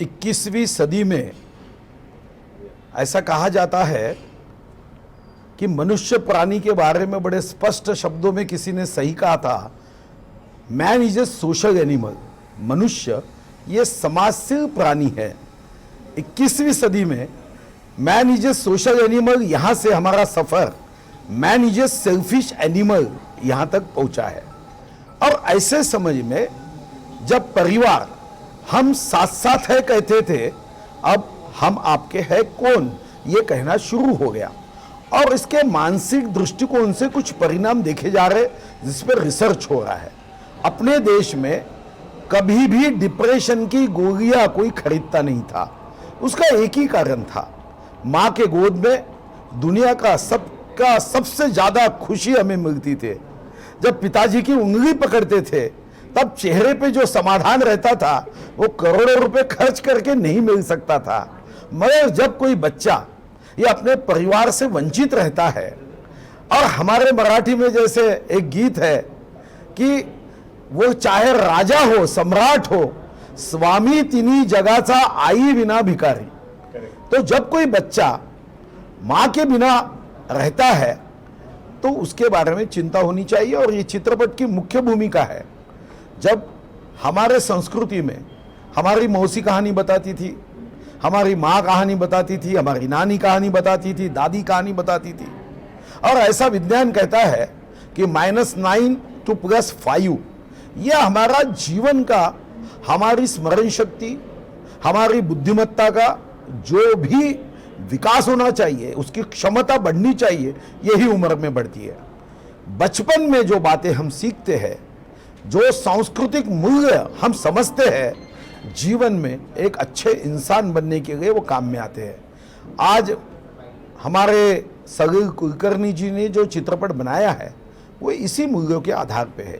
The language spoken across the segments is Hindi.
21वीं सदी में ऐसा कहा जाता है कि मनुष्य प्राणी के बारे में बड़े स्पष्ट शब्दों में किसी ने सही कहा था, man is a social animal. मनुष्य ये समाजशील प्राणी है। 21वीं सदी में man is a social animal, यहाँ से हमारा सफर man is a selfish animal यहाँ तक पहुँचा है। और ऐसे समझ में जब परिवार हम साथ साथ है कहते थे, अब हम आपके हैं कौन ये कहना शुरू हो गया। और इसके मानसिक दृष्टिकोण से कुछ परिणाम देखे जा रहे जिस पर रिसर्च हो रहा है। अपने देश में कभी भी डिप्रेशन की गोलियां कोई खरीदता नहीं था। उसका एक ही कारण था, माँ के गोद में दुनिया का सबसे ज्यादा खुशी हमें मिलती थी। जब पिताजी की उंगली पकड़ते थे तब चेहरे पे जो समाधान रहता था वो करोड़ों रुपए खर्च करके नहीं मिल सकता था। मगर जब कोई बच्चा ये अपने परिवार से वंचित रहता है, और हमारे मराठी में जैसे एक गीत है कि वो चाहे राजा हो सम्राट हो, स्वामी तिन्ही जगाचा आई बिना भिकारी। तो जब कोई बच्चा माँ के बिना रहता है तो उसके बारे में चिंता होनी चाहिए। और ये चित्रपट की मुख्य भूमिका है। जब हमारे संस्कृति में हमारी मौसी कहानी बताती थी, हमारी माँ कहानी बताती थी, हमारी नानी कहानी बताती थी, दादी कहानी बताती थी, और ऐसा विज्ञान कहता है कि -9 to +5 यह हमारा जीवन का, हमारी स्मरण शक्ति, हमारी बुद्धिमत्ता का जो भी विकास होना चाहिए, उसकी क्षमता बढ़नी चाहिए, यही उम्र में बढ़ती है। बचपन में जो बातें हम सीखते हैं, जो सांस्कृतिक मूल्य हम समझते हैं, जीवन में एक अच्छे इंसान बनने के लिए वो काम में आते हैं। आज हमारे सलील कुलकर्णी जी ने जो चित्रपट बनाया है वो इसी मूल्यों के आधार पे है।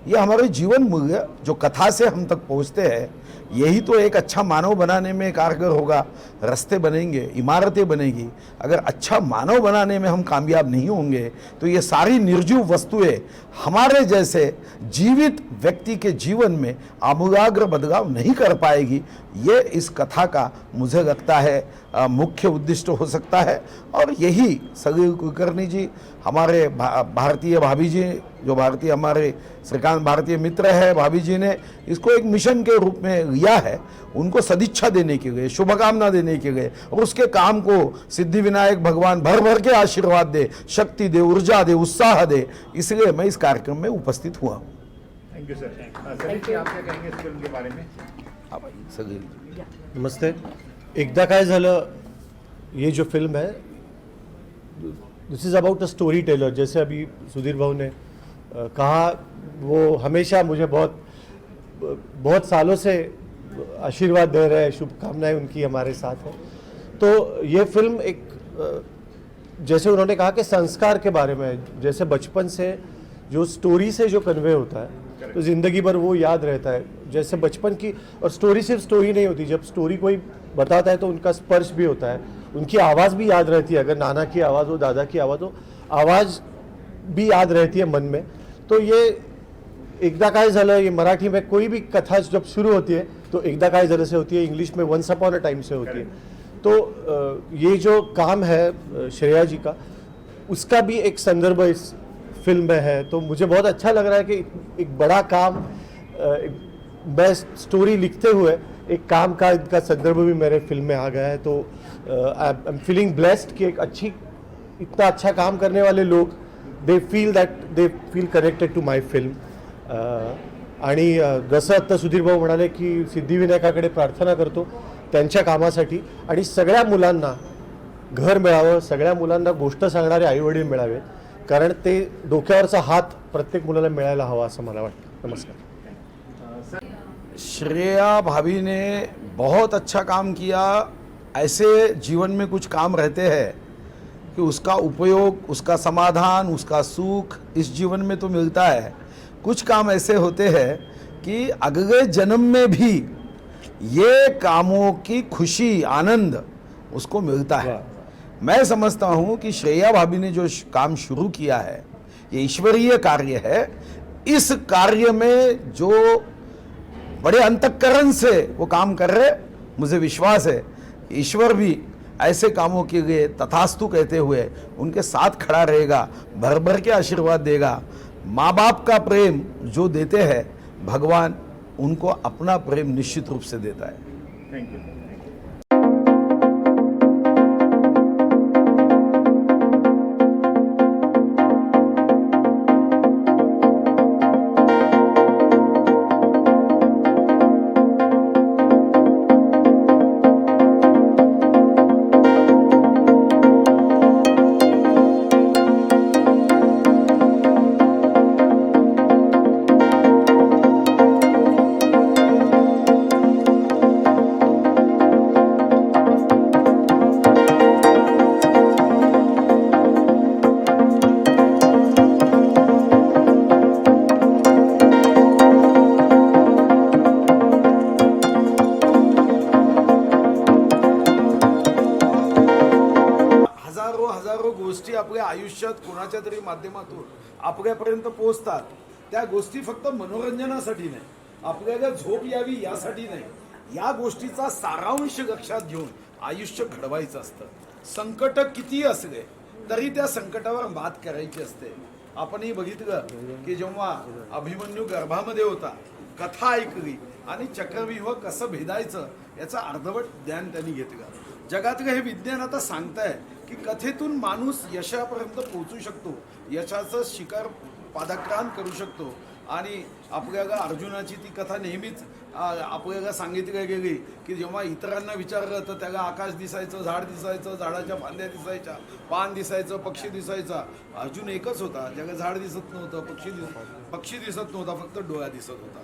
ये हमारे जीवन मूल्य जो कथा से हम तक पहुंचते हैं, यही तो एक अच्छा मानव बनाने में कारगर होगा। रास्ते बनेंगे, इमारतें बनेगी। अगर अच्छा मानव बनाने में हम कामयाब नहीं होंगे तो ये सारी निर्जीव वस्तुएं हमारे जैसे जीवित व्यक्ति के जीवन में आमूलाग्र बदलाव नहीं कर पाएगी। ये इस कथा का मुझे लगता है मुख्य उद्देश्य हो सकता है। और यही सलील कुलकर्णी जी, हमारे भारतीय भाभी जी, जो भारतीय हमारे श्रीकांत भारतीय मित्र है, भाभी जी ने इसको एक मिशन के रूप में लिया है, उनको सदिच्छा देने के लिए, शुभकामना देने के लिए, और उसके काम को सिद्धि विनायक भगवान भर भर के आशीर्वाद दे, शक्ति दे, ऊर्जा दे, उत्साह दे। इसलिए मैं इस कार्यक्रम में उपस्थित हुआ हूँ। Thank you sir. Salil ji, आप क्या कहेंगे इस फिल्म के बारे में? हाँ भाई, सलील। नमस्ते। एकदा काय झालं, ये जो फिल्म है this is about a story teller. जैसे अभी सुधीर भाऊ ने कहा, वो हमेशा मुझे बहुत सालों से आशीर्वाद दे रहे हैं, शुभकामनाएं उनकी हमारे साथ है। तो ये फिल्म एक, जैसे उन्होंने कहा कि संस्कार के बारे में, जैसे बचपन से जो स्टोरी से जो कन्वे होता है तो ज़िंदगी भर वो याद रहता है। जैसे बचपन की, और स्टोरी सिर्फ स्टोरी नहीं होती, जब स्टोरी कोई बताता है तो उनका स्पर्श भी होता है, उनकी आवाज़ भी याद रहती है। अगर नाना की आवाज़ हो, दादा की आवाज़ हो, आवाज़ भी याद रहती है मन में। तो ये एकदा काय झालं, ये मराठी में कोई भी कथा जब शुरू होती है तो एकदा काय झालं से होती है, इंग्लिश में वंस अपॉन अ टाइम से होती है। तो ये जो काम है श्रेया जी का, उसका भी एक संदर्भ इस फिल्म में है। तो मुझे बहुत अच्छा लग रहा है कि एक बड़ा काम, मैं स्टोरी लिखते हुए एक काम का इनका संदर्भ भी मेरे फिल्म में आ गया है। तो आई एम फीलिंग ब्लेस्ड कि एक इतना अच्छा काम करने वाले लोग, they feel connected to my film. आणि जसं आता सुधीर भाऊ म्हणाले की सिद्धिविनायकाकडे प्रार्थना करतो त्यांच्या कामासाठी, आणि सगळ्या मुलांना घर मिळावं, सगळ्या मुलांना गोष्ट सांगणारे आईवडील मिळावेत, कारण ते डोक्यावरचा हात प्रत्येक मुलाला मिळायला हवा असं मला वाटतं। नमस्कार। श्रेया भाभी ने बहुत अच्छा काम किया। ऐसे जीवन में कुछ काम रहते हैं कि उसका उपयोग, उसका समाधान, उसका सुख इस जीवन में तो मिलता है। कुछ काम ऐसे होते हैं कि अगले जन्म में भी ये कामों की खुशी, आनंद उसको मिलता है। मैं समझता हूँ कि श्रेया भाभी ने जो काम शुरू किया है ये ईश्वरीय कार्य है। इस कार्य में जो बड़े अंतःकरण से वो काम कर रहे, मुझे विश्वास है ईश्वर भी ऐसे कामों के लिए तथास्तु कहते हुए उनके साथ खड़ा रहेगा, भर भर के आशीर्वाद देगा। माँ बाप का प्रेम जो देते हैं भगवान उनको अपना प्रेम निश्चित रूप से देता है। Thank you. हजारो गोष्टी आपल्या आयुष्यात कोणाच्या तरी माध्यमातून आपल्यापर्यंत पोहोचतात। त्या गोष्टी फक्त मनोरंजनासाठी नाही, आपल्याला झोप यावी यासाठी नाही, या गोष्टीचा सारांश लक्षात घेऊन आयुष्य घडवायचं असतं। संकट किती असले तरी त्या संकटावर मात करायची असते। आपणही बघितलं की जेव्हा अभिमन्यू गर्भामध्ये होता, कथा ऐकली आणि चक्रव्यूह कसं भेदायचं याचा अर्धवट ज्ञान त्यांनी घेतलं। जगातलं हे विज्ञान आता सांगताय की कथेतून माणूस यशापर्यंत पोहोचू शकतो, यशाचं शिखर पादाक्रांत करू शकतो। आणि आपल्याला अर्जुनाची ती कथा नेहमीच आपल्याला सांगितली गेली की जेव्हा इतरांना विचारलं तर त्याला आकाश दिसायचं, झाड दिसायचं, झाडाच्या फांद्या दिसायच्या, पान दिसायचं, पक्षी दिसायचा। अर्जुन एकच होता ज्याला झाड दिसत नव्हतं, पक्षी दिसत नव्हता, फक्त डोळा दिसत होता,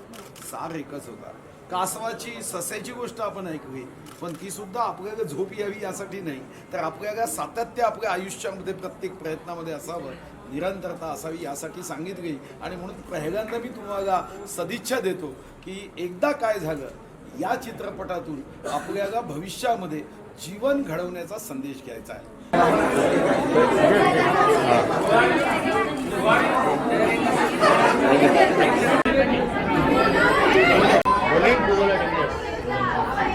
सार एकच होता। कासवाची सस्याची गोष्ट आपण ऐकली, पण ती सुद्धा आपल्याला झोप यावी यासाठी नाही, तर आपल्याला सातत्य आपल्या आयुष्यामध्ये प्रत्येक प्रयत्नामध्ये असावं, निरंतरता असावी यासाठी सांगितली। आणि म्हणून पहिल्यांदा मी तुम्हाला सदिच्छा देतो की एकदा काय झालं या चित्रपटातून आपल्याला भविष्यामध्ये जीवन घडवण्याचा संदेश घ्यायचा आहे।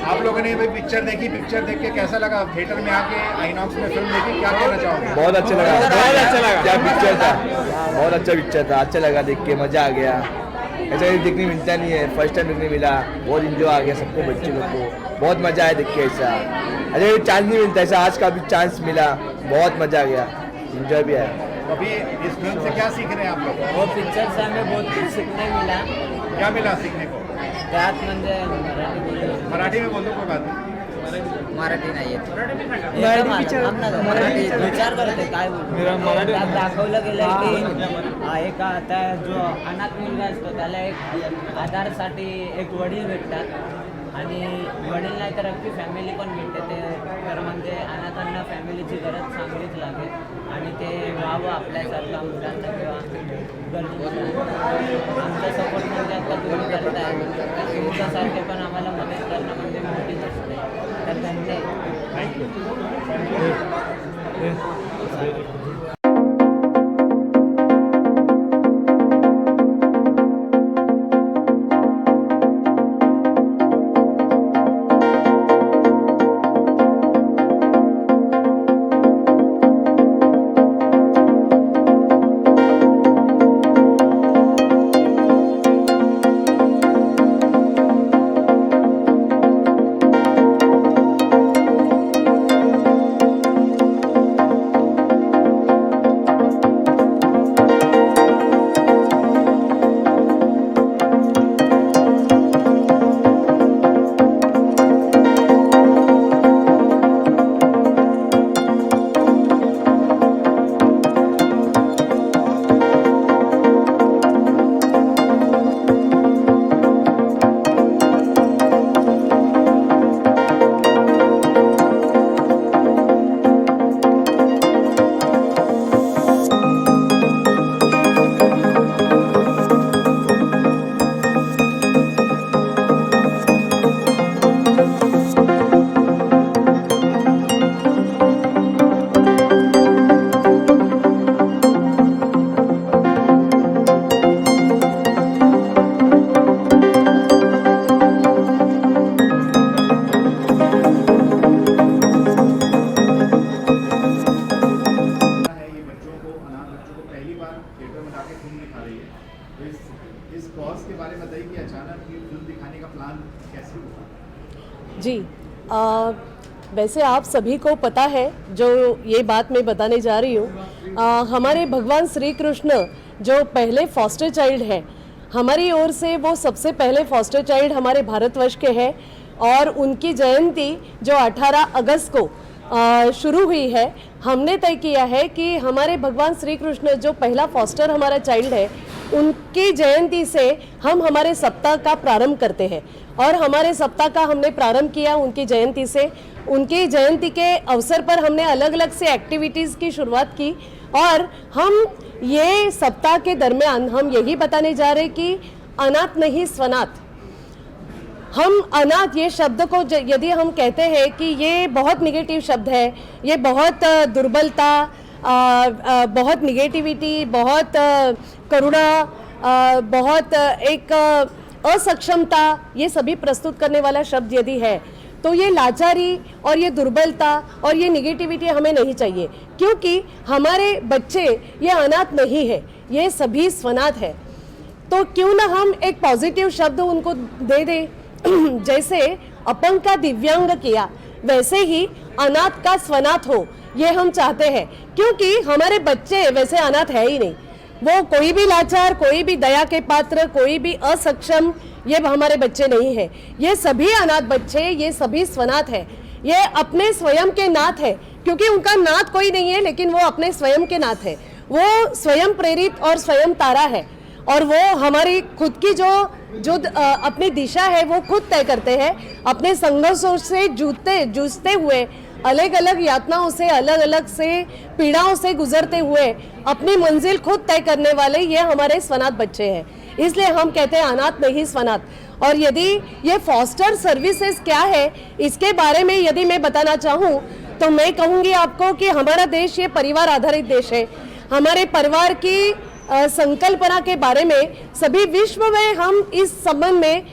आप लोगों ने भाई पिक्चर देखी, पिक्चर देख के कैसा लगा? थिएटर में आके आइनॉक्स में फिल्म देखी, क्या कहना चाहोगे? बहुत अच्छा लगा, बहुत अच्छा लगा। क्या पिक्चर था, बहुत अच्छा पिक्चर था, अच्छा लगा देख के, मज़ा आ गया। ऐसा कभी देखने मिलता नहीं है, फर्स्ट टाइम देखने मिला, बहुत इंजॉय आ गया सबको, बच्चे लोग को बहुत मज़ा आया देख के। ऐसा अच्छा कभी चांस नहीं मिलता, ऐसा आज का भी चांस मिला, बहुत मज़ा आ गया, इंजॉय भी आया। अभी इस फिल्म से क्या सीख रहे हैं आप लोग? वो पिक्चर से हमें बहुत कुछ सीखने मिला। क्या मिला सीखने को? त्यात म्हणजे मराठी में बोल दो, कोई बात नहीं। मराठी नाही येत, मराठी विचार करते काय बोलतो। त्यात दाखवलं गेलं की एक आता जो अनाथ मुलगा असतो त्याला एक आधारसाठी एक वडील भेटतात आणि वडील नाही तर अख्खी फॅमिली पण भेटते। ते तर म्हणजे अनाथांना फॅमिलीची गरज चांगलीच लागेल आणि ते व्हावं आपल्यासारखं मुलांना किंवा गरजेचं। आमचा सपोर्ट म्हणजे आता तुम्ही करताय, तुमच्यासारखे पण आम्हाला मदत करणं म्हणजे मोठीच असते, तर धन्यवाद। जी वैसे आप सभी को पता है जो ये बात मैं बताने जा रही हूँ, हमारे भगवान श्री कृष्ण जो पहले फॉस्टर चाइल्ड है, हमारी ओर से वो सबसे पहले फॉस्टर चाइल्ड हमारे भारतवर्ष के हैं और उनकी जयंती जो 18 अगस्त को शुरू हुई है। हमने तय किया है कि हमारे भगवान श्री कृष्ण जो पहला फॉस्टर हमारा चाइल्ड है, उनकी जयंती से हम हमारे सप्ताह का प्रारंभ करते हैं और हमारे सप्ताह का हमने प्रारंभ किया उनकी जयंती से। उनकी जयंती के अवसर पर हमने अलग अलग से एक्टिविटीज़ की शुरुआत की और हम ये सप्ताह के दरमियान हम यही बताने जा रहे कि अनाथ नहीं स्वनाथ। हम अनाथ ये शब्द को यदि हम कहते हैं कि ये बहुत निगेटिव शब्द है, ये बहुत दुर्बलता, बहुत निगेटिविटी, बहुत करुणा, बहुत एक असक्षमता, ये सभी प्रस्तुत करने वाला शब्द यदि है तो ये लाचारी और ये दुर्बलता और ये निगेटिविटी हमें नहीं चाहिए, क्योंकि हमारे बच्चे ये अनाथ नहीं है, ये सभी स्वनाथ है। तो क्यों ना हम एक पॉजिटिव शब्द उनको दे दें, जैसे अपंग का दिव्यांग किया वैसे ही अनाथ का स्वनाथ हो, ये हम चाहते हैं, क्योंकि हमारे बच्चे वैसे अनाथ है ही नहीं। वो कोई भी लाचार, कोई भी दया के पात्र, कोई भी असक्षम, ये हमारे बच्चे नहीं है। ये सभी अनाथ बच्चे, ये सभी स्वनाथ है, ये अपने स्वयं के नाथ है, क्योंकि उनका नाथ कोई नहीं है लेकिन वो अपने स्वयं के नाथ है। वो स्वयं प्रेरित और स्वयं तारा है और वो हमारी खुद की जो अपनी दिशा है वो खुद तय करते हैं। अपने संघर्षों से जूझते हुए, अलग अलग यातनाओं से, अलग अलग से पीड़ाओं से गुजरते हुए अपनी मंजिल खुद तय करने वाले ये हमारे स्वनाथ बच्चे हैं। इसलिए हम कहते हैं अनाथ नहीं स्वनाथ। और यदि ये फॉस्टर सर्विसेज क्या है, इसके बारे में यदि मैं बताना चाहूँ तो मैं कहूँगी आपको कि हमारा देश ये परिवार आधारित देश है। हमारे परिवार की संकल्पना के बारे में सभी विश्व में हम इस संबंध में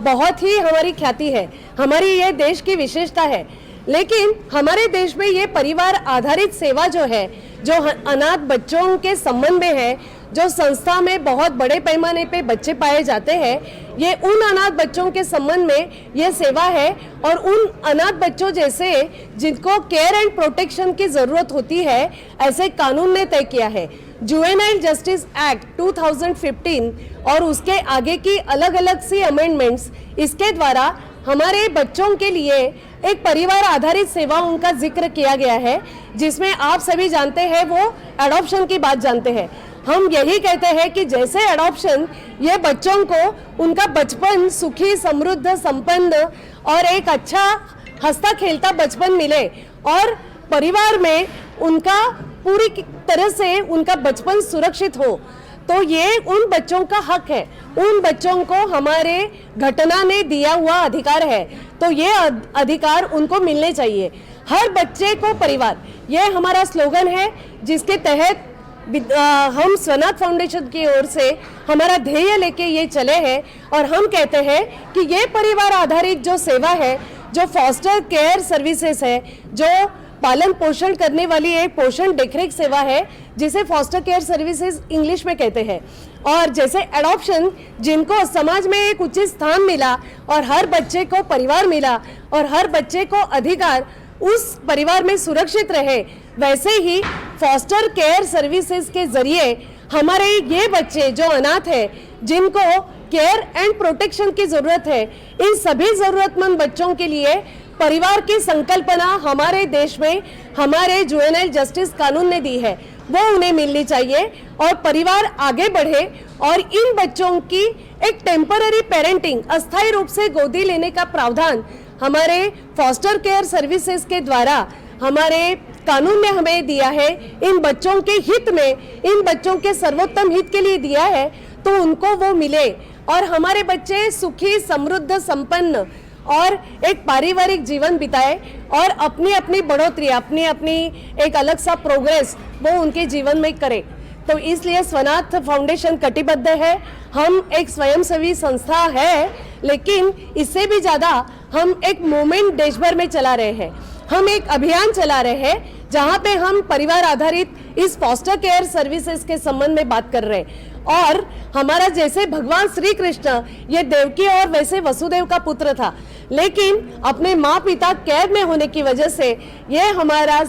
बहुत ही हमारी ख्याति है, हमारी ये देश की विशेषता है। लेकिन हमारे देश में ये परिवार आधारित सेवा जो है, जो अनाथ बच्चों के संबंध में है, जो संस्था में बहुत बड़े पैमाने पे बच्चे पाए जाते हैं, ये उन अनाथ बच्चों के संबंध में ये सेवा है और उन अनाथ बच्चों जैसे जिनको केयर एंड प्रोटेक्शन की ज़रूरत होती है, ऐसे कानून ने तय किया है। जुवेनाइल जस्टिस एक्ट 2015 और उसके आगे की अलग अलग सी अमेंडमेंट्स, इसके द्वारा हमारे बच्चों के लिए एक परिवार आधारित सेवाओं का जिक्र किया गया है, जिसमें आप सभी जानते हैं वो एडॉप्शन की बात जानते हैं। हम यही कहते हैं कि जैसे एडॉप्शन ये बच्चों को उनका बचपन सुखी, समृद्ध, संपन्न और एक अच्छा हंसता खेलता बचपन मिले और परिवार में उनका पूरी तरह से उनका बचपन सुरक्षित हो, तो ये उन बच्चों का हक है, उन बच्चों को हमारे घटना ने दिया हुआ अधिकार है, तो ये अधिकार उनको मिलने चाहिए। हर बच्चे को परिवार, ये हमारा स्लोगन है, जिसके तहत हम स्वनाथ फाउंडेशन की ओर से हमारा ध्येय लेके ये चले हैं और हम कहते हैं कि ये परिवार आधारित जो सेवा है, जो फॉस्टर केयर सर्विसेज है, जो पालन पोषण करने वाली एक पोषण देखरेख सेवा है, जिसे फॉस्टर केयर सर्विसेज इंग्लिश में कहते हैं, और जैसे एडॉप्शन जिनको समाज में एक उचित स्थान मिला और हर बच्चे को परिवार मिला और हर बच्चे को अधिकार उस परिवार में सुरक्षित रहे, वैसे ही फॉस्टर केयर सर्विसेज के जरिए हमारे ये बच्चे जो अनाथ है, जिनको केयर एंड प्रोटेक्शन की जरूरत है, इन सभी जरूरतमंद बच्चों के लिए परिवार की संकल्पना हमारे देश में हमारे जुवेनाइल जस्टिस कानून ने दी है, वो उन्हें मिलनी चाहिए और परिवार आगे बढ़े और इन बच्चों की एक टेम्पररी पेरेंटिंग, अस्थायी रूप से गोदी लेने का प्रावधान हमारे फॉस्टर केयर सर्विसेज के द्वारा हमारे कानून ने हमें दिया है। इन बच्चों के हित में, इन बच्चों के सर्वोत्तम हित के लिए दिया है, तो उनको वो मिले और हमारे बच्चे सुखी, समृद्ध, संपन्न और एक पारिवारिक जीवन बिताए और अपनी अपनी बढ़ोतरी, अपनी अपनी एक अलग सा प्रोग्रेस वो उनके जीवन में करे। तो इसलिए स्वनाथ फाउंडेशन कटिबद्ध है। हम एक स्वयंसेवी संस्था है, लेकिन इससे भी ज़्यादा हम एक मूवमेंट देश भर में चला रहे हैं। हम एक अभियान चला रहे हैं जहाँ पे हम परिवार आधारित इस फॉस्टर केयर सर्विसेज के संबंध में बात कर रहे हैं और हमारा जैसे भगवान श्री कृष्ण ये देवकी और वैसे वसुदेव का पुत्र था, लेकिन अपने माँ पिता कैद में होने की वजह से ये हमारा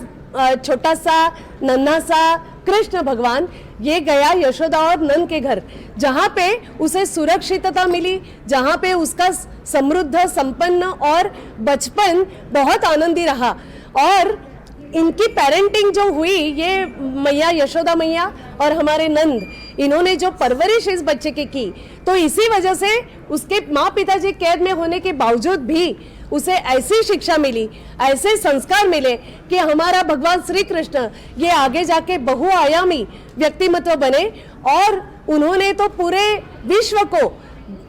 छोटा सा नन्हा सा कृष्ण भगवान ये गया यशोदा और नंद के घर, जहाँ पे उसे सुरक्षितता मिली, जहाँ पे उसका समृद्ध संपन्न और बचपन बहुत आनंदी रहा। और इनकी पेरेंटिंग जो हुई, ये मैया यशोदा मैया और हमारे नंद, इन्होंने जो परवरिश इस बच्चे की तो इसी वजह से उसके माँ पिताजी कैद में होने के बावजूद भी उसे ऐसी शिक्षा मिली, ऐसे संस्कार मिले कि हमारा भगवान श्री कृष्ण ये आगे जाके बहुआयामी व्यक्तिमत्व बने और उन्होंने तो पूरे विश्व को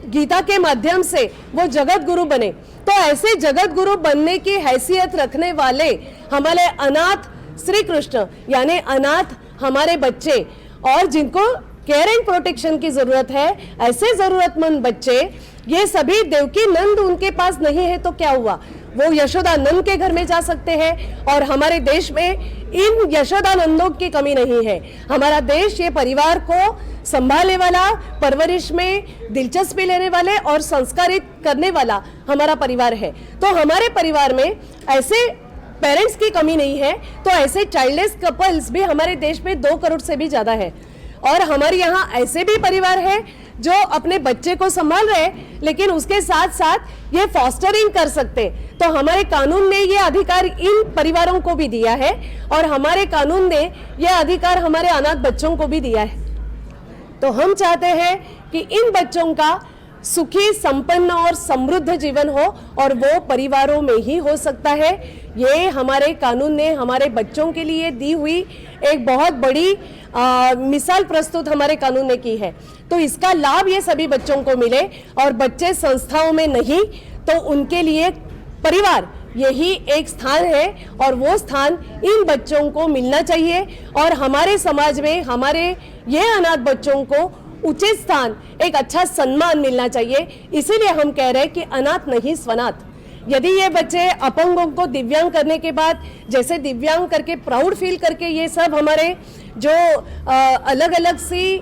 गीता के माध्यम से वो जगत गुरु बने। तो ऐसे जगत गुरु बनने की हैसियत रखने वाले हमारे अनाथ श्री कृष्ण यानी अनाथ हमारे बच्चे और जिनको केयर एंड प्रोटेक्शन की जरूरत है, ऐसे जरूरतमंद बच्चे, ये सभी देवकी नंद उनके पास नहीं है तो क्या हुआ, वो यशोदा नंद के घर में जा सकते हैं। और हमारे देश में इन यशोदा नंदों की कमी नहीं है। हमारा देश ये परिवार को संभालने वाला, परवरिश में दिलचस्पी लेने वाले और संस्कारित करने वाला हमारा परिवार है। तो हमारे परिवार में ऐसे पेरेंट्स की कमी नहीं है, तो ऐसे चाइल्डलेस कपल्स भी हमारे देश में 2 करोड़ से भी ज्यादा है। और हमारे यहाँ ऐसे भी परिवार है जो अपने बच्चे को संभाल रहे हैं, लेकिन उसके साथ साथ ये फॉस्टरिंग कर सकते। तो हमारे कानून ने ये अधिकार इन परिवारों को भी दिया है और हमारे कानून ने ये अधिकार हमारे अनाथ बच्चों को भी दिया है। तो हम चाहते हैं कि इन बच्चों का सुखी, संपन्न और समृद्ध जीवन हो और वो परिवारों में ही हो सकता है। ये हमारे कानून ने हमारे बच्चों के लिए दी हुई एक बहुत बड़ी मिसाल प्रस्तुत हमारे कानून ने की है। तो इसका लाभ ये सभी बच्चों को मिले और बच्चे संस्थाओं में नहीं तो उनके लिए परिवार यही एक स्थान है और वो स्थान इन बच्चों को मिलना चाहिए। और हमारे समाज में हमारे ये अनाथ बच्चों को उचित स्थान, एक अच्छा सम्मान मिलना चाहिए। इसीलिए हम कह रहे हैं कि अनाथ नहीं स्वनाथ। यदि ये बच्चे अपंगों को दिव्यांग करने के बाद जैसे दिव्यांग करके प्राउड फील करके ये सब हमारे जो अलग अलग सी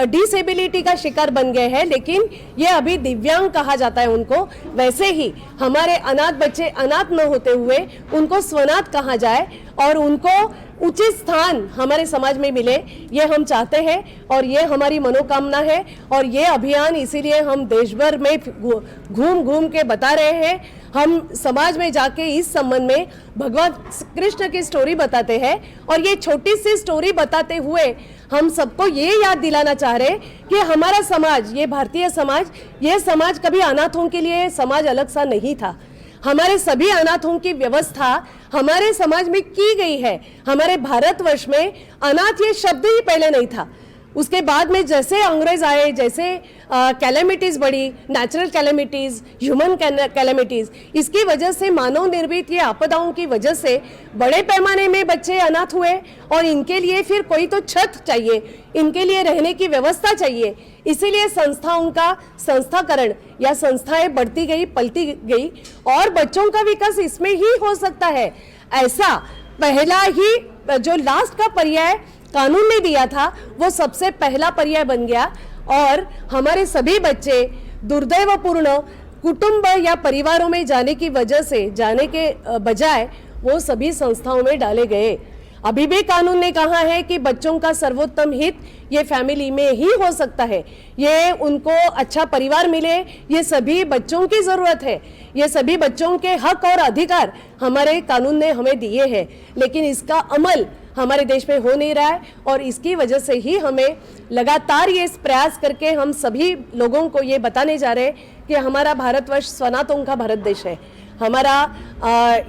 डिसेबिलिटी का शिकार बन गए हैं, लेकिन ये अभी दिव्यांग कहा जाता है उनको, वैसे ही हमारे अनाथ बच्चे अनाथ न होते हुए उनको स्वनाथ कहा जाए और उनको उचित स्थान हमारे समाज में मिले, ये हम चाहते हैं और ये हमारी मनोकामना है। और ये अभियान इसीलिए हम देश भर में घूम घूम के बता रहे हैं। हम समाज में जाके इस संबंध में भगवान कृष्ण की स्टोरी बताते हैं और ये छोटी सी स्टोरी बताते हुए हम सबको ये याद दिलाना चाह रहे हैं कि हमारा समाज, ये भारतीय समाज, ये समाज कभी अनाथों के लिए समाज अलग सा नहीं था। हमारे सभी अनाथों की व्यवस्था हमारे समाज में की गई है। हमारे भारतवर्ष में अनाथ ये शब्द ही पहले नहीं था। उसके बाद में जैसे अंग्रेज आए, जैसे कैलेमिटीज बढ़ी, नेचुरल कैलेमिटीज, ह्यूमन कैलेमिटीज, इसकी वजह से मानव निर्मित ये आपदाओं की वजह से बड़े पैमाने में बच्चे अनाथ हुए और इनके लिए फिर कोई तो छत चाहिए, इनके लिए रहने की व्यवस्था चाहिए। इसीलिए संस्थाओं का संस्थाकरण या संस्थाएं बढ़ती गई, पलती गई और बच्चों का विकास इसमें ही हो सकता है। ऐसा पहला ही जो लास्ट का पर्याय कानून ने दिया था वो सबसे पहला पर्याय बन गया और हमारे सभी बच्चे दुर्दैवपूर्ण कुटुंब या परिवारों में जाने की वजह से, जाने के बजाय वो सभी संस्थाओं में डाले गए। अभी भी कानून ने कहा है कि बच्चों का सर्वोत्तम हित ये फैमिली में ही हो सकता है, ये उनको अच्छा परिवार मिले, ये सभी बच्चों की जरूरत है, ये सभी बच्चों के हक और अधिकार हमारे कानून ने हमें दिए हैं। लेकिन इसका अमल हमारे देश में हो नहीं रहा है और इसकी वजह से ही हमें लगातार ये प्रयास करके हम सभी लोगों को ये बताने जा रहे हैं कि हमारा भारतवर्ष स्वनातों का भारत देश है। हमारा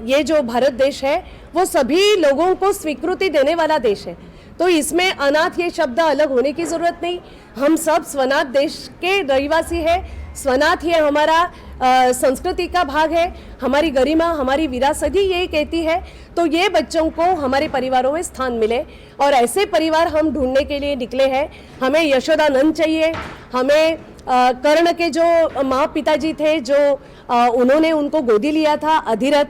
ये जो भारत देश है वो सभी लोगों को स्वीकृति देने वाला देश है। तो इसमें अनाथ ये शब्द अलग होने की जरूरत नहीं, हम सब स्वनाथ देश के रहिवासी है। स्वनाथ ये हमारा संस्कृति का भाग है, हमारी गरिमा, हमारी विरासत ही यही कहती है। तो ये बच्चों को हमारे परिवारों में स्थान मिले और ऐसे परिवार हम ढूंढने के लिए निकले हैं। हमें यशोदानंद चाहिए, हमें कर्ण के जो माँ पिताजी थे जो उन्होंने उनको गोदी लिया था, अधिरथ,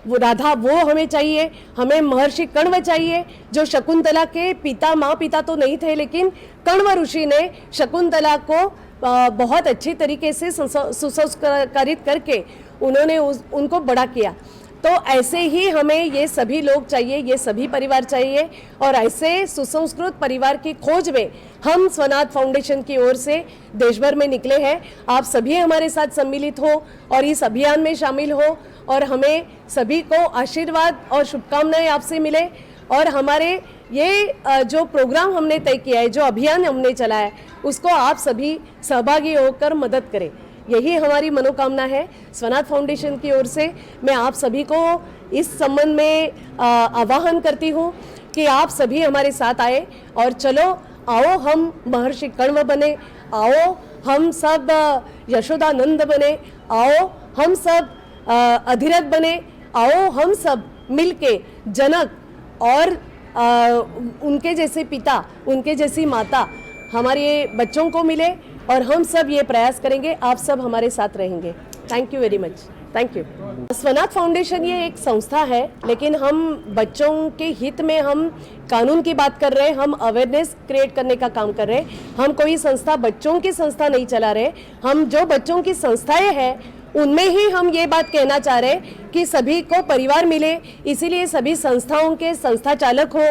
वो राधा वो हमें चाहिए, हमें महर्षि कण्व चाहिए जो शकुंतला के पिता माँ पिता तो नहीं थे, लेकिन कण्व ऋषि ने शकुंतला को बहुत अच्छी तरीके से सुसंस्कारित करके उन्होंने उनको बड़ा किया। तो ऐसे ही हमें ये सभी लोग चाहिए, ये सभी परिवार चाहिए, और ऐसे सुसंस्कृत परिवार की खोज में हम स्वनाथ फाउंडेशन की ओर से देश भर में निकले हैं। आप सभी हमारे साथ सम्मिलित हो और इस अभियान में शामिल हो, और हमें सभी को आशीर्वाद और शुभकामनाएं आपसे मिले, और हमारे ये जो प्रोग्राम हमने तय किया है, जो अभियान हमने चलाया है, उसको आप सभी सहभागी होकर मदद करें। यही हमारी मनोकामना है। स्वनाथ फाउंडेशन की ओर से मैं आप सभी को इस संबंध में आह्वान करती हूँ कि आप सभी हमारे साथ आए, और चलो आओ हम महर्षि कण्व बने, आओ हम सब यशोदानंद बने, आओ हम सब अधिरथ बने, आओ हम सब मिलके जनक और उनके जैसे पिता, उनके जैसी माता हमारे बच्चों को मिले, और हम सब ये प्रयास करेंगे, आप सब हमारे साथ रहेंगे। Thank you very much. Thank you. Swanath foundation ये एक संस्था है, लेकिन हम बच्चों के हित में हम कानून की बात कर रहे हैं, हम अवेयरनेस क्रिएट करने का काम कर रहे हैं। हम कोई संस्था, बच्चों की संस्था नहीं चला रहे। हम जो बच्चों की संस्थाएं हैं उनमें ही हम ये बात कहना चाह रहे हैं कि सभी को परिवार मिले, इसीलिए सभी संस्थाओं के संस्था चालक हो,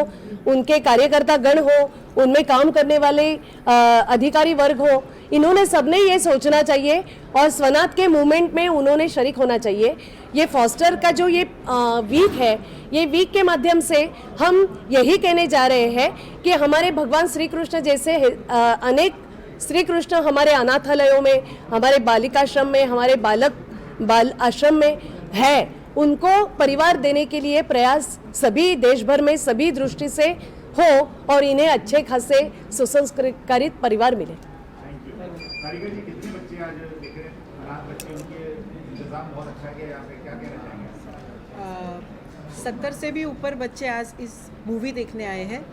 उनके कार्यकर्ता गण हो, उनमें काम करने वाले अधिकारी वर्ग हो, इन्होंने सबने ये सोचना चाहिए और स्वनाथ के मूवमेंट में उन्होंने शरीक होना चाहिए। ये फॉस्टर का जो ये वीक है, ये वीक के माध्यम से हम यही कहने जा रहे हैं कि हमारे भगवान श्री कृष्ण जैसे अनेक श्री कृष्ण हमारे अनाथालयों में, हमारे बालिकाश्रम में, हमारे बाल आश्रम में है, उनको परिवार देने के लिए प्रयास सभी देश भर में सभी दृष्टि से हो, और इन्हें अच्छे खासे सुसंस्कृत परिवार मिले। कारीगर जी, कितने बच्चे आज देख रहे हैं, अनाथ बच्चे, उनके इंतजाम बहुत अच्छा किया यहाँ पे, क्या कहना चाहेंगे? 70 से भी ऊपर बच्चे आज इस मूवी देखने आए हैं।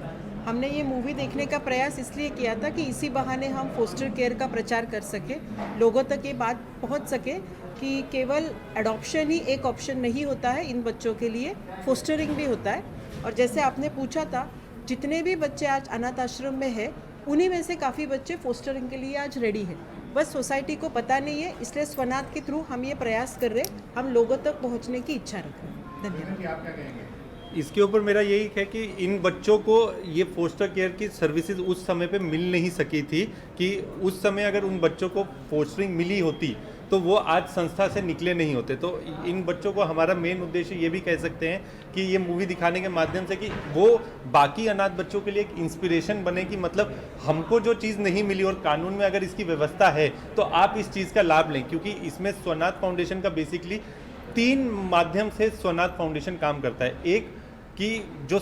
हमने ये मूवी देखने का प्रयास इसलिए किया था कि इसी बहाने हम फोस्टर केयर का प्रचार कर सके, लोगों तक ये बात पहुंच सके कि केवल अडॉप्शन ही एक ऑप्शन नहीं होता है, इन बच्चों के लिए फोस्टरिंग भी होता है। और जैसे आपने पूछा था, जितने भी बच्चे आज अनाथ आश्रम में है, उन्हीं में से काफ़ी बच्चे फोस्टरिंग के लिए आज रेडी हैं। बस सोसाइटी को पता नहीं है, इसलिए स्वनाथ के थ्रू हम ये प्रयास कर रहे हैं, हम लोगों तक पहुंचने की इच्छा रख रहे हैं। धन्यवाद। आप क्या कहेंगे? इसके ऊपर मेरा यही है कि इन बच्चों को ये फोस्टर केयर की सर्विसेज उस समय पे मिल नहीं सकी थी, कि उस समय अगर उन बच्चों को फोस्टरिंग मिली होती तो वो आज संस्था से निकले नहीं होते। तो इन बच्चों को हमारा मेन उद्देश्य ये भी कह सकते हैं कि ये मूवी दिखाने के माध्यम से कि वो बाकी अनाथ बच्चों के लिए एक इंस्पिरेशन बने, कि मतलब हमको जो चीज़ नहीं मिली और कानून में अगर इसकी व्यवस्था है तो आप इस चीज़ का लाभ लें। क्योंकि इसमें स्वनाथ फाउंडेशन का बेसिकली 3 माध्यम से स्वनाथ फाउंडेशन काम करता है। एक कि जो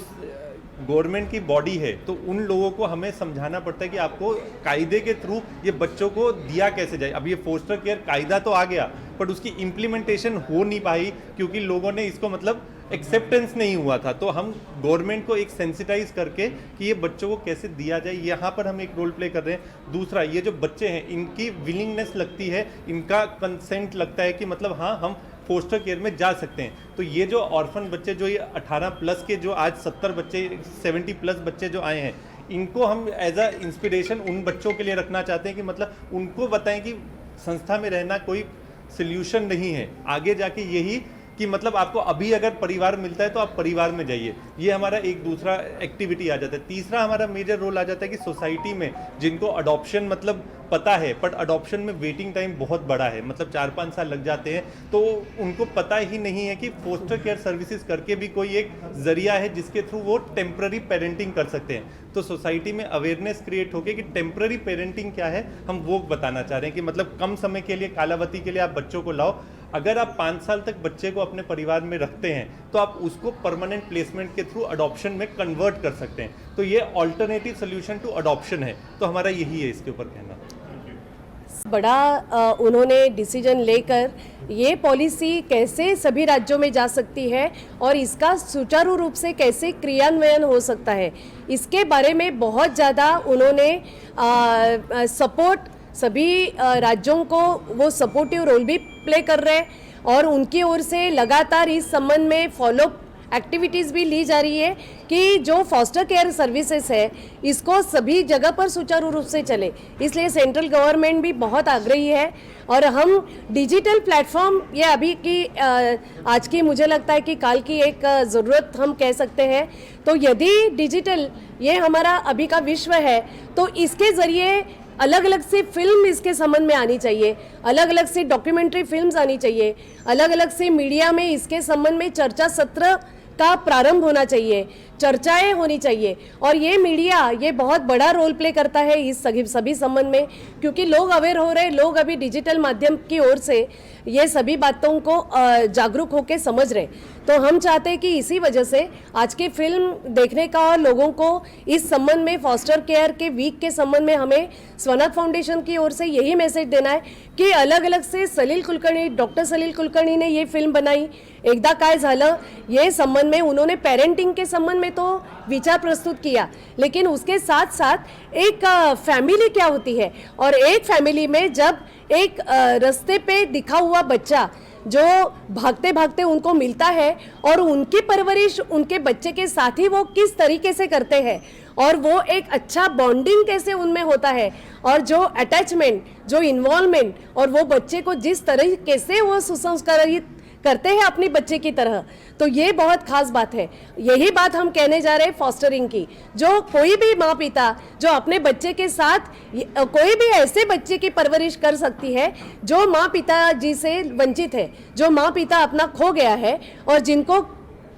गवर्नमेंट की बॉडी है, तो उन लोगों को हमें समझाना पड़ता है कि आपको कायदे के थ्रू ये बच्चों को दिया कैसे जाए। अब ये फोस्टर केयर कायदा तो आ गया, पर उसकी इम्प्लीमेंटेशन हो नहीं पाई क्योंकि लोगों ने इसको मतलब एक्सेप्टेंस नहीं हुआ था। तो हम गवर्नमेंट को एक सेंसिटाइज करके कि ये बच्चों को कैसे दिया जाए, यहाँ पर हम एक रोल प्ले कर रहे हैं। दूसरा, ये जो बच्चे हैं, इनकी विलिंगनेस लगती है, इनका कंसेंट लगता है कि मतलब हाँ, हम फोस्टर केयर में जा सकते हैं। तो ये जो ऑर्फन बच्चे, जो ये 18 प्लस के, जो आज 70 बच्चे, 70 प्लस बच्चे जो आए हैं, इनको हम एज अ इंस्पिरेशन उन बच्चों के लिए रखना चाहते हैं कि मतलब उनको बताएं कि संस्था में रहना कोई सोल्यूशन नहीं है, आगे जाके यही कि मतलब आपको अभी अगर परिवार मिलता है तो आप परिवार में जाइए। ये हमारा एक दूसरा एक्टिविटी आ जाता है। तीसरा हमारा मेजर रोल आ जाता है कि सोसाइटी में जिनको अडॉप्शन मतलब पता है, बट अडॉप्शन में वेटिंग टाइम बहुत बड़ा है, मतलब 4-5 साल लग जाते हैं, तो उनको पता ही नहीं है कि फोस्टर केयर सर्विसेज करके भी कोई एक जरिया है जिसके थ्रू वो टेम्प्ररी पेरेंटिंग कर सकते हैं। तो सोसाइटी में अवेयरनेस क्रिएट होके कि टेम्प्ररी पेरेंटिंग क्या है, हम वो बताना चाह रहे हैं कि मतलब कम समय के लिए, कालावधि के लिए आप बच्चों को लाओ। अगर आप 5 साल तक बच्चे को अपने परिवार में रखते हैं तो आप उसको परमानेंट प्लेसमेंट के थ्रू अडॉप्शन में कन्वर्ट कर सकते हैं। तो ये ऑल्टरनेटिव सोल्यूशन टू अडॉप्शन है। तो हमारा यही है इसके ऊपर कहना। बड़ा उन्होंने डिसीजन लेकर ये पॉलिसी कैसे सभी राज्यों में जा सकती है और इसका सुचारू रूप से कैसे क्रियान्वयन हो सकता है, इसके बारे में बहुत ज़्यादा उन्होंने सपोर्ट सभी राज्यों को वो सपोर्टिव रोल भी प्ले कर रहे हैं और उनकी ओर से लगातार इस संबंध में फॉलो एक्टिविटीज़ भी ली जा रही है कि जो फॉस्टर केयर सर्विसेज है इसको सभी जगह पर सुचारू रूप से चले। इसलिए सेंट्रल गवर्नमेंट भी बहुत आग्रही है और हम डिजिटल प्लेटफॉर्म ये अभी की आज की मुझे लगता है कि काल की एक ज़रूरत हम कह सकते हैं। तो यदि डिजिटल ये हमारा अभी का विश्व है तो इसके ज़रिए अलग अलग से फिल्म इसके संबंध में आनी चाहिए, अलग अलग से डॉक्यूमेंट्री फिल्म्स आनी चाहिए, अलग अलग से मीडिया में इसके संबंध में चर्चा सत्र का प्रारंभ होना चाहिए, चर्चाएं होनी चाहिए। और ये मीडिया ये बहुत बड़ा रोल प्ले करता है इस सभी संबंध में, क्योंकि लोग अवेयर हो रहे, लोग अभी डिजिटल माध्यम की ओर से ये सभी बातों को जागरूक होकर समझ रहे। तो हम चाहते हैं कि इसी वजह से आज की फिल्म देखने का और लोगों को इस संबंध में फॉस्टर केयर के वीक के संबंध में हमें स्वनाथ फाउंडेशन की ओर से यही मैसेज देना है कि अलग अलग से सलील कुलकर्णी, डॉक्टर सलील कुलकर्णी ने ये फिल्म बनाई एकदा काय झालं ये संबंध में उन्होंने पेरेंटिंग के संबंध में तो विचार प्रस्तुत किया, लेकिन उसके साथ साथ एक फैमिली क्या होती है और एक फैमिली में जब एक रास्ते पे दिखा हुआ बच्चा जो भागते भागते उनको मिलता है और उनकी परवरिश उनके बच्चे के साथ ही वो किस तरीके से करते हैं और वो एक अच्छा बॉन्डिंग कैसे उनमें होता है और जो अटैचमेंट, जो इन्वॉल्वमेंट और वो बच्चे को जिस तरीके से वो सुसंस्कारित करते हैं अपनी बच्चे की तरह, तो ये बहुत खास बात है। यही बात हम कहने जा रहे हैं फॉस्टरिंग की। जो कोई भी माँ पिता जो अपने बच्चे के साथ कोई भी ऐसे बच्चे की परवरिश कर सकती है जो माँ पिता जी से वंचित है, जो माँ पिता अपना खो गया है और जिनको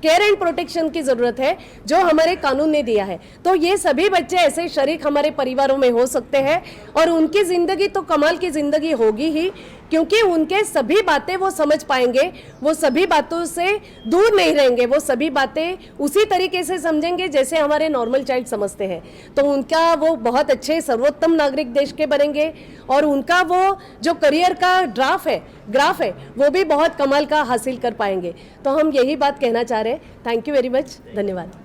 केयर एंड प्रोटेक्शन की ज़रूरत है जो हमारे कानून ने दिया है। तो ये सभी बच्चे ऐसे शरीक हमारे परिवारों में हो सकते हैं और उनकी ज़िंदगी तो कमाल की ज़िंदगी होगी ही, क्योंकि उनके सभी बातें वो समझ पाएंगे, वो सभी बातों से दूर नहीं रहेंगे, वो सभी बातें उसी तरीके से समझेंगे जैसे हमारे नॉर्मल चाइल्ड समझते हैं। तो उनका वो बहुत अच्छे सर्वोत्तम नागरिक देश के बनेंगे और उनका वो जो करियर का ग्राफ है वो भी बहुत कमाल का हासिल कर पाएंगे। तो हम यही बात कहना चाह रहे हैं। थैंक यू वेरी मच, धन्यवाद।